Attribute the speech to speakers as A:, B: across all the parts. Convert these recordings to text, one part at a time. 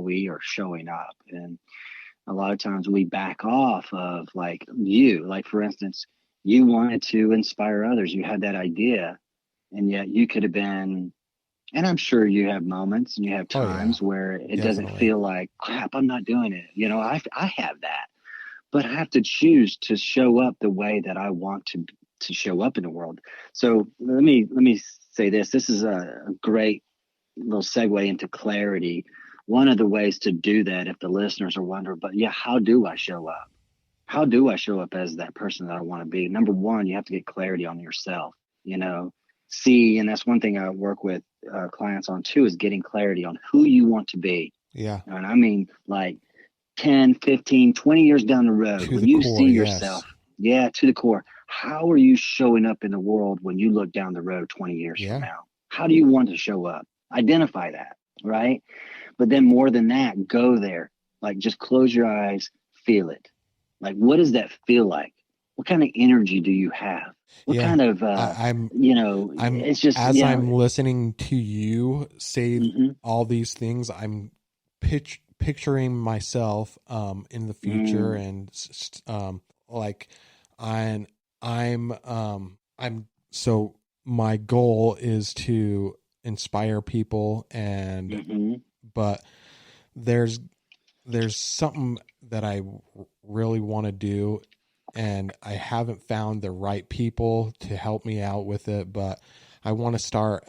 A: we are showing up. And a lot of times we back off of like you, like for instance, you wanted to inspire others. You had that idea, and yet you could have been, and I'm sure you have moments and you have
B: Oh yeah,
A: times where it doesn't
B: definitely.
A: feel like crap, I'm not doing it. I have that, but I have to choose to show up the way that I want to show up in the world. So let me say this. This is a great little segue into clarity. One of the ways to do that, if the listeners are wondering, but yeah, how do I show up? How do I show up as that person that I want to be? Number one, you have to get clarity on yourself, you know, see, and that's one thing I work with clients on too, is getting clarity on who you want to be.
B: Yeah.
A: And I mean, like 10, 15, 20 years down the road,
B: To
A: when
B: the
A: you see
B: core,
A: yourself,
B: yes.
A: yeah, to the core, how are you showing up in the world when you look down the road 20 years from
B: Yeah.
A: now? How do you want to show up? Identify that, right? But then more than that, go there. Like just close your eyes, feel it. Like, what does that feel like? What kind of energy do you have? What
B: Yeah.
A: kind of,
B: I, I'm I'm
A: it's just,
B: as I'm listening to you say
A: mm-hmm,
B: all these things, I'm picturing myself in the future,
A: mm,
B: and like I'm I'm so my goal is to inspire people, and
A: mm-hmm,
B: but there's something that I really want to do, and I haven't found the right people to help me out with it, but I want to start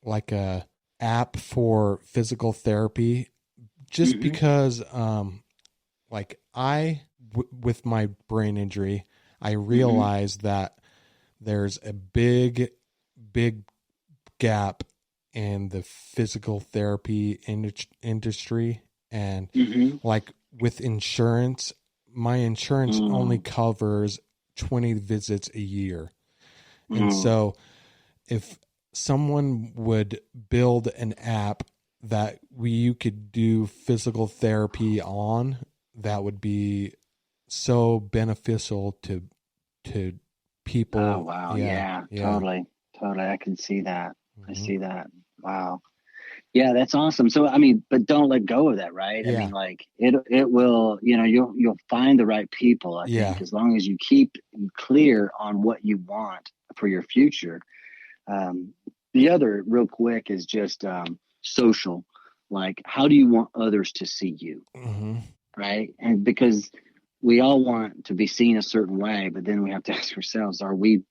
B: like a app for physical therapy, just
A: mm-hmm,
B: because like with my brain injury, I
A: mm-hmm,
B: realized that there's a big gap in the physical therapy industry, and
A: mm-hmm,
B: like with insurance, my insurance only
A: mm,
B: covers 20 visits a year. And
A: mm.
B: so if someone would build an app that you could do physical therapy on, that would be so beneficial to
A: Oh,
B: people.
A: wow.
B: Yeah,
A: Yeah,
B: yeah.
A: totally. Totally. I can see that. I
B: Hmm.
A: see that. Wow. Yeah, that's awesome. So, I mean, but don't let go of that, right? I mean,
B: Yeah,
A: like it will, you'll find the right people, I
B: yeah.
A: think, as long as you keep clear on what you want for your future. Um, the other real quick is just social. Like, how do you want others to see you,
B: Hmm.
A: right? And because we all want to be seen a certain way, but then we have to ask ourselves, are we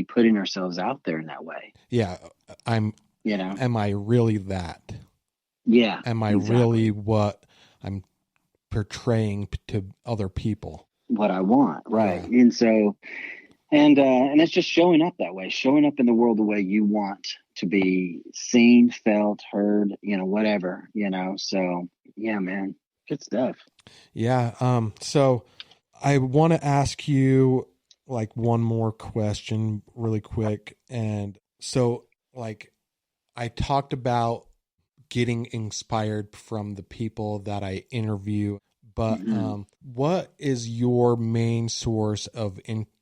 A: putting ourselves out there in that way?
B: Yeah, I'm
A: You know?
B: am I really that?
A: Yeah,
B: Am I really
A: exactly.
B: what I'm portraying to other people?
A: What I want, right?
B: Yeah.
A: And so, and it's just showing up that way, showing up in the world the way you want to be seen, felt, heard, whatever, So, yeah, man, good stuff.
B: Yeah. So I want to ask you like one more question really quick. And so like I talked about getting inspired from the people that I interview, but
A: Hmm.
B: what is your main source of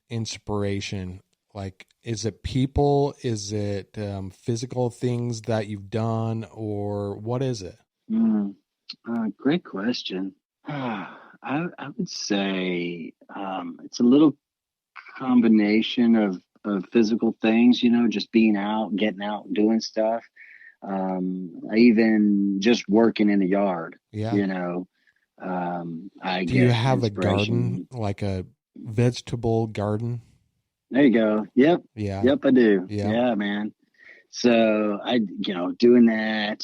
B: inspiration? Like, is it people? Is it physical things that you've done, or what is it?
A: Mm, great question. I would say it's a little combination of physical things, just being out, getting out, doing stuff. Even just working in the yard,
B: Yeah.
A: I
B: Do you
A: get
B: have a garden,
A: inspiration.
B: like a vegetable garden?
A: There you go. Yep.
B: Yeah.
A: Yep, I do.
B: Yeah.
A: Yeah, man. So doing that.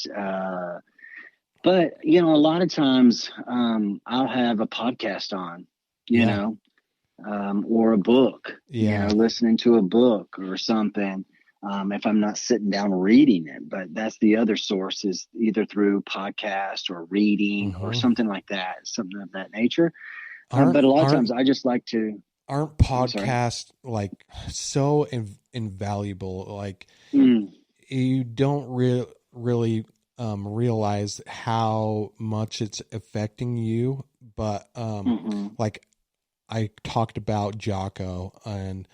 A: But, a lot of times I'll have a podcast on, you
B: Yeah.
A: know, or a book,
B: Yeah.
A: listening to a book or something. If I'm not sitting down reading it, but that's the other source is either through podcast or reading or
B: Hmm.
A: something like that, something of that nature.
B: Aren't
A: But a lot of
B: aren't
A: times I just like to,
B: aren't
A: I'm sorry.
B: podcasts like so invaluable? Like
A: Mm,
B: you don't really realize how much it's affecting you, but
A: mm-hmm,
B: like I talked about Jocko, and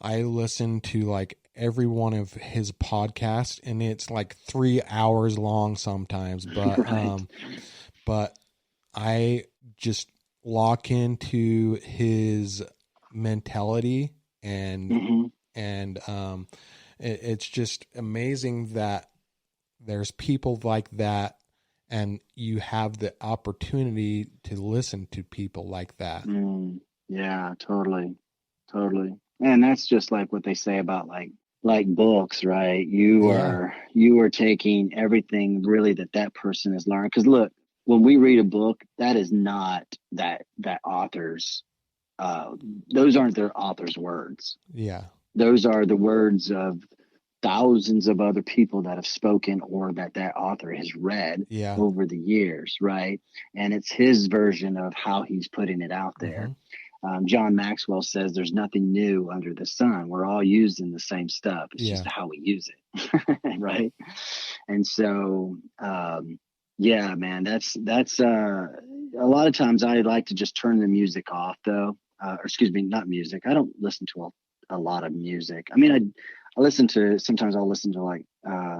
B: I listen to like every one of his podcasts, and it's like 3 hours long sometimes, but
A: Right.
B: but I just lock into his mentality, and
A: Hmm.
B: and it's just amazing that there's people like that, and you have the opportunity to listen to people like that.
A: Yeah, totally. Totally. And that's just like what they say about like books, right?
B: Yeah,
A: You are taking everything really that person has learned. Because look, when we read a book, that is not that author's uh those aren't their author's words.
B: yeah,
A: Those are the words of thousands of other people that have spoken or that author has read
B: yeah.
A: over the years, right? And it's his version of how he's putting it out
B: Hmm.
A: there. John Maxwell says there's nothing new under the sun. We're all using the same stuff. It's just
B: Yeah.
A: how we use it, right? And so, yeah, man, that's a lot of times I like to just turn the music off, though. Or excuse me, not music. I don't listen to a lot of music. I mean, I listen to sometimes I'll listen to like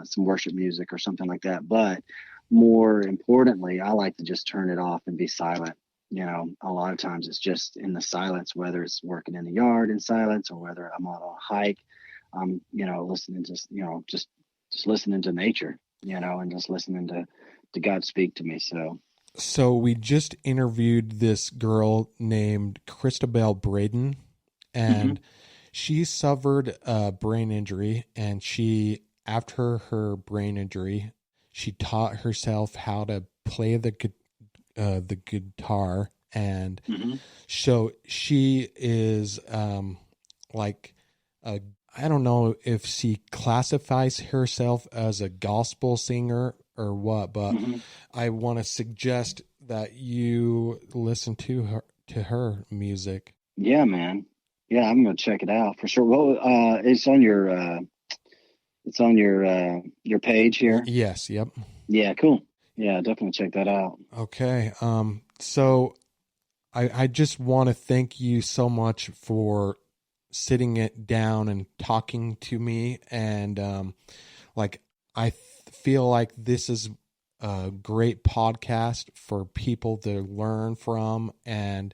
A: some worship music or something like that. But more importantly, I like to just turn it off and be silent. You know, a lot of times it's just in the silence, whether it's working in the yard in silence or whether I'm on a hike. You know, listening to just listening to nature. You know, and just listening to God speak to me. So.
B: So we just interviewed this girl named Christabel Braden,
A: Hmm.
B: and she suffered a brain injury, and after her brain injury, she taught herself how to play the guitar, and
A: Hmm.
B: so she is like a I don't know if she classifies herself as a gospel singer or what, but
A: Hmm.
B: I want to suggest that you listen to her music.
A: Yeah, man. Yeah, I'm gonna check it out for sure. Well, it's on your page here.
B: Yes, yep.
A: Yeah, cool. Yeah, definitely check that out.
B: Okay. So I just want to thank you so much for sitting it down and talking to me, and like feel like this is a great podcast for people to learn from, and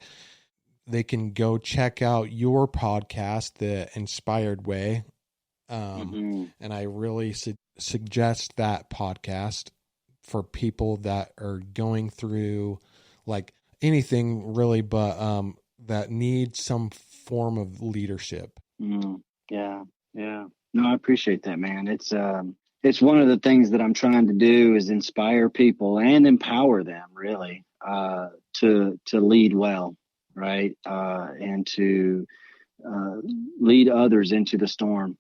B: they can go check out your podcast, The Inspired Way.
A: Hmm.
B: And I really suggest that podcast for people that are going through like anything really, but that need some form of leadership.
A: Mm, yeah, yeah. No, I appreciate that, man. It's one of the things that I'm trying to do is inspire people and empower them really to lead well, right? And to uh, lead others into the storm.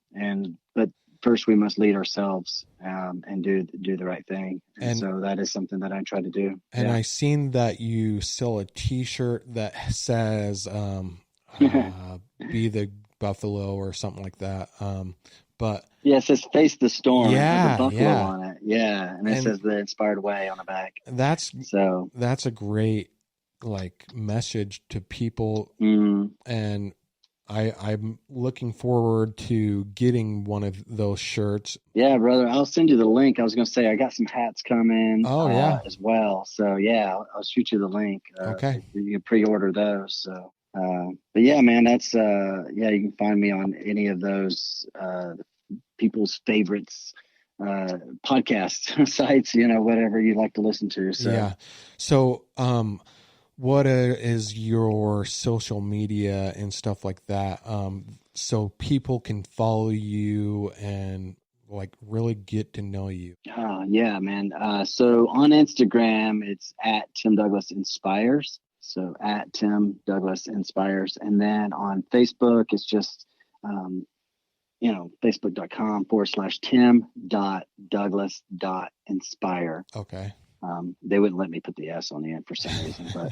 A: But first, we must lead ourselves and do the right thing. And
B: And
A: so that is something that I try to do.
B: and
A: Yeah.
B: I seen that you sell a T-shirt that says "Be the Buffalo" or something like that. But
A: Yeah, it says "Face the Storm." It has a
B: yeah,
A: buffalo
B: yeah,
A: on it. Yeah, and it
B: and
A: says "The Inspired Way" on the back.
B: that's
A: So,
B: that's a great like message to people,
A: mm,
B: and I'm looking forward to getting one of those shirts.
A: yeah, brother, I'll send you the link. I was going to say I got some hats coming
B: Oh yeah,
A: as well. So yeah, I'll shoot you the link.
B: okay.
A: You can pre-order those. So, but yeah, man, that's yeah. You can find me on any of those people's favorites uh, podcast sites. You know, whatever you like to listen to. So.
B: Yeah. So what is your social media and stuff like that, so people can follow you and like really get to know you?
A: Yeah, man. So on Instagram, it's at Tim Douglas Inspires. So at Tim Douglas Inspires. And then on Facebook, it's just, um, facebook.com/Tim.Douglas.inspire.
B: Okay.
A: They wouldn't let me put the S on the end for some reason, but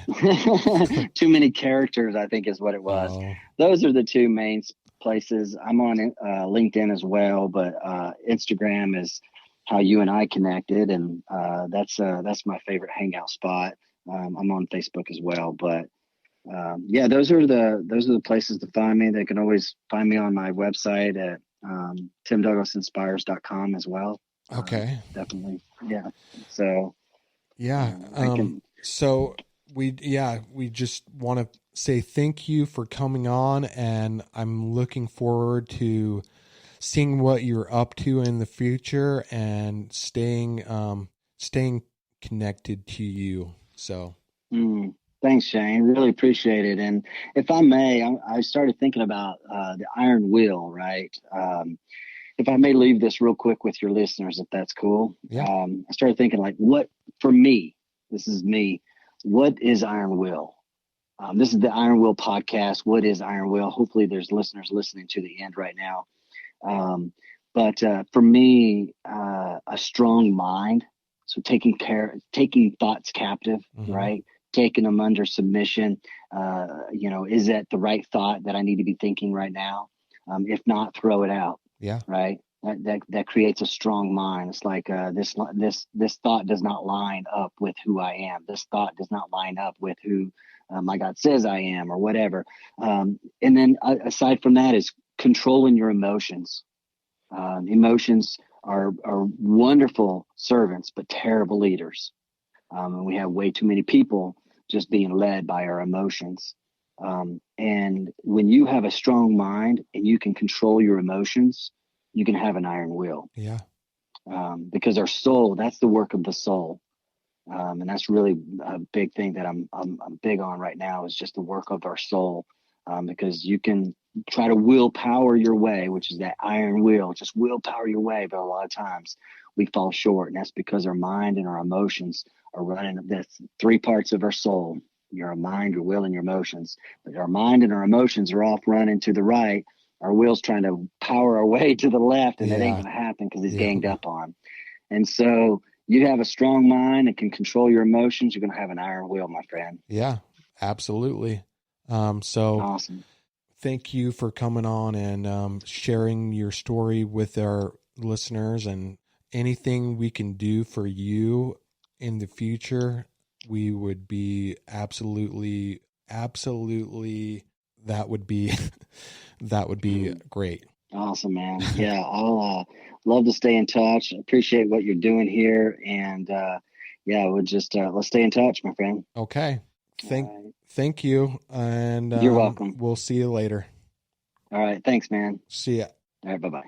A: too many characters, I think, is what it was.
B: Oh,
A: Those are the two main places. I'm on LinkedIn as well, but Instagram is how you and I connected, and that's my favorite hangout spot. I'm on Facebook as well, but yeah, those are the places to find me. They can always find me on my website at TimDouglasinspires.com as well.
B: Okay.
A: Definitely. Yeah. So,
B: Yeah.
A: I can,
B: So we just want to say thank you for coming on, and I'm looking forward to seeing what you're up to in the future and staying connected to you. So,
A: thanks, Shane. Really appreciate it. And if I may, I started thinking about the iron will, right? If I may leave this real quick with your listeners, if that's cool.
B: yeah.
A: I started thinking like, what, for me, this is me, what is iron will? This is the Iron Will podcast. What is iron will? Hopefully there's listeners listening to the end right now. But for me, a strong mind. So taking thoughts captive,
B: Mm-hmm.
A: right? Taking them under submission. Is that the right thought that I need to be thinking right now? If not, throw it out.
B: Yeah.
A: Right. That creates a strong mind. It's like this thought does not line up with who I am. This thought does not line up with who my God says I am, or whatever. And then aside from that is controlling your emotions. Emotions are wonderful servants, but terrible leaders. And we have way too many people just being led by our emotions. And when you have a strong mind and you can control your emotions, you can have an iron will.
B: Yeah.
A: Because our soul, that's the work of the soul. And that's really a big thing that I'm big on right now, is just the work of our soul. Because you can try to willpower your way, which is that iron will, just willpower your way. But a lot of times we fall short, and that's because our mind and our emotions are running. That's three parts of our soul: your mind, your will, and your emotions. But our mind and our emotions are off running to the right. Our will's trying to power our way to the left, and it ain't
B: Yeah.
A: going to happen because he's
B: Yeah.
A: ganged up on. And so you have a strong mind and can control your emotions, you're going to have an iron will, my friend.
B: Yeah. Absolutely. So
A: Awesome.
B: thank you for coming on and sharing your story with our listeners, and anything we can do for you in the future, we would be absolutely that would be that would be great.
A: Awesome, man. Yeah, I'll love to stay in touch. Appreciate what you're doing here, and yeah, we'll just let's stay in touch, my friend.
B: Okay.
A: All right.
B: Thank you, and
A: You're welcome.
B: we'll see you later.
A: All right, thanks, man.
B: See ya.
A: All right, bye-bye.